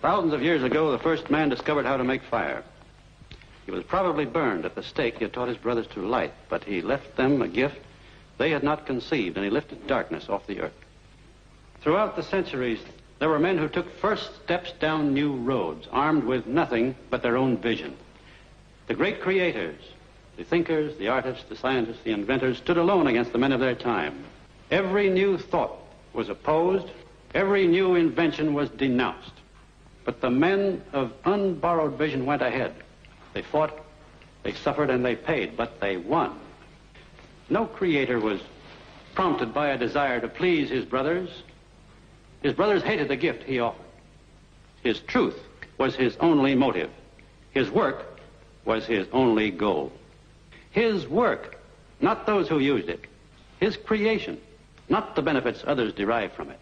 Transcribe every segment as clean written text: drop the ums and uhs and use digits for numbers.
Thousands of years ago, the first man discovered how to make fire. He was probably burned at the stake he had taught his brothers to light, but he left them a gift they had not conceived, and he lifted darkness off the earth. Throughout the centuries, there were men who took first steps down new roads, armed with nothing but their own vision. The great creators, the thinkers, the artists, the scientists, the inventors, stood alone against the men of their time. Every new thought was opposed, every new invention was denounced. But the men of unborrowed vision went ahead. They fought, they suffered, and they paid, but they won. No creator was prompted by a desire to please his brothers. His brothers hated the gift he offered. His truth was his only motive. His work was his only goal. His work, not those who used it. His creation, not the benefits others derived from it.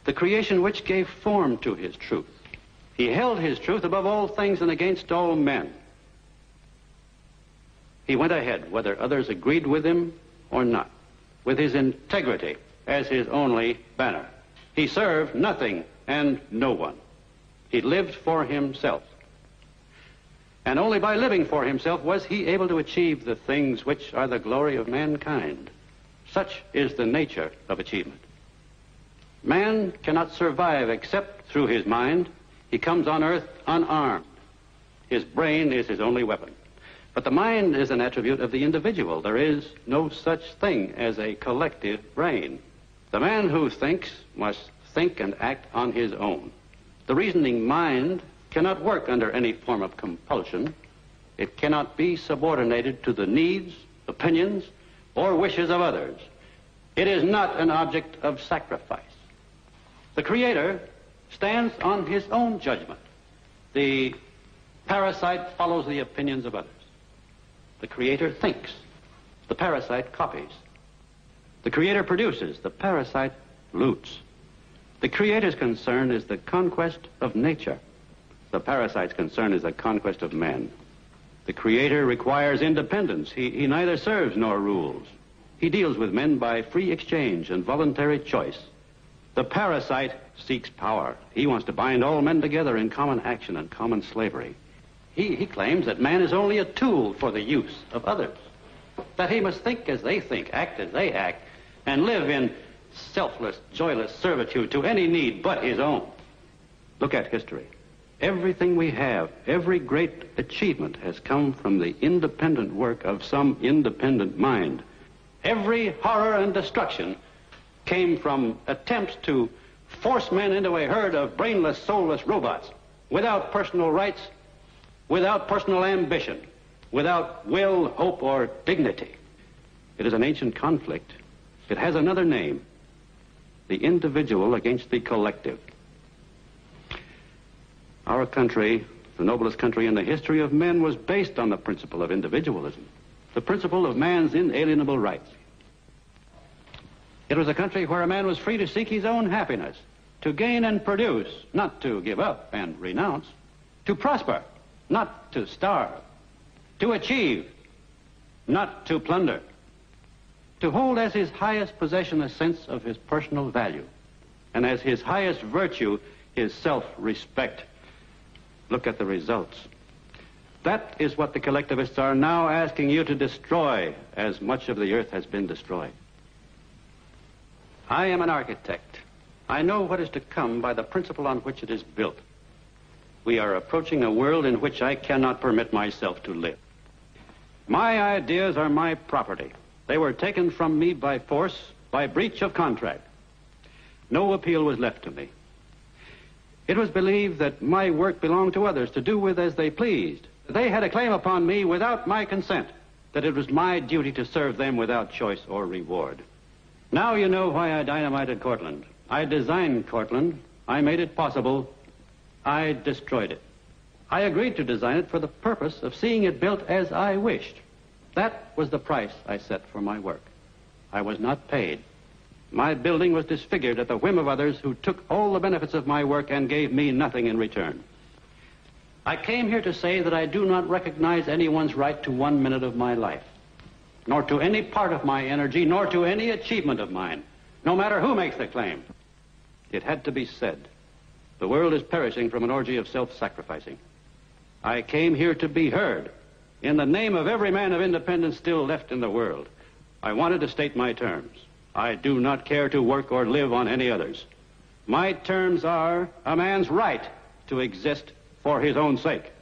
The creation which gave form to his truth. He held his truth above all things and against all men. He went ahead, whether others agreed with him or not, with his integrity as his only banner. He served nothing and no one. He lived for himself. And only by living for himself was he able to achieve the things which are the glory of mankind. Such is the nature of achievement. Man cannot survive except through his mind. He comes on earth unarmed. His brain is his only weapon. But the mind is an attribute of the individual. There is no such thing as a collective brain. The man who thinks must think and act on his own. The reasoning mind cannot work under any form of compulsion. It cannot be subordinated to the needs, opinions, or wishes of others. It is not an object of sacrifice. The Creator stands on his own judgment. The parasite follows the opinions of others. The Creator thinks. The parasite copies. The Creator produces. The parasite loots. The Creator's concern is the conquest of nature. The parasite's concern is the conquest of man. The Creator requires independence. He neither serves nor rules. He deals with men by free exchange and voluntary choice. The parasite seeks power. He wants to bind all men together in common action and common slavery. He claims that man is only a tool for the use of others, that he must think as they think, act as they act, and live in selfless, joyless servitude to any need but his own. Look at history. Everything we have, every great achievement has come from the independent work of some independent mind. Every horror and destruction came from attempts to force men into a herd of brainless, soulless robots, without personal rights, without personal ambition, without will, hope, or dignity. It is an ancient conflict. It has another name: the individual against the collective. Our country, the noblest country in the history of men, was based on the principle of individualism, the principle of man's inalienable rights. It was a country where a man was free to seek his own happiness, to gain and produce, not to give up and renounce, to prosper, not to starve, to achieve, not to plunder, to hold as his highest possession a sense of his personal value, and as his highest virtue his self-respect. Look at the results. That is what the collectivists are now asking you to destroy, as much of the earth has been destroyed. I am an architect. I know what is to come by the principle on which it is built. We are approaching a world in which I cannot permit myself to live. My ideas are my property. They were taken from me by force, by breach of contract. No appeal was left to me. It was believed that my work belonged to others to do with as they pleased. They had a claim upon me without my consent, that it was my duty to serve them without choice or reward. Now you know why I dynamited Cortland. I designed Cortland. I made it possible. I destroyed it. I agreed to design it for the purpose of seeing it built as I wished. That was the price I set for my work. I was not paid. My building was disfigured at the whim of others who took all the benefits of my work and gave me nothing in return. I came here to say that I do not recognize anyone's right to 1 minute of my life, nor to any part of my energy, nor to any achievement of mine, no matter who makes the claim. It had to be said. The world is perishing from an orgy of self-sacrificing. I came here to be heard. In the name of every man of independence still left in the world, I wanted to state my terms. I do not care to work or live on any others. My terms are a man's right to exist for his own sake.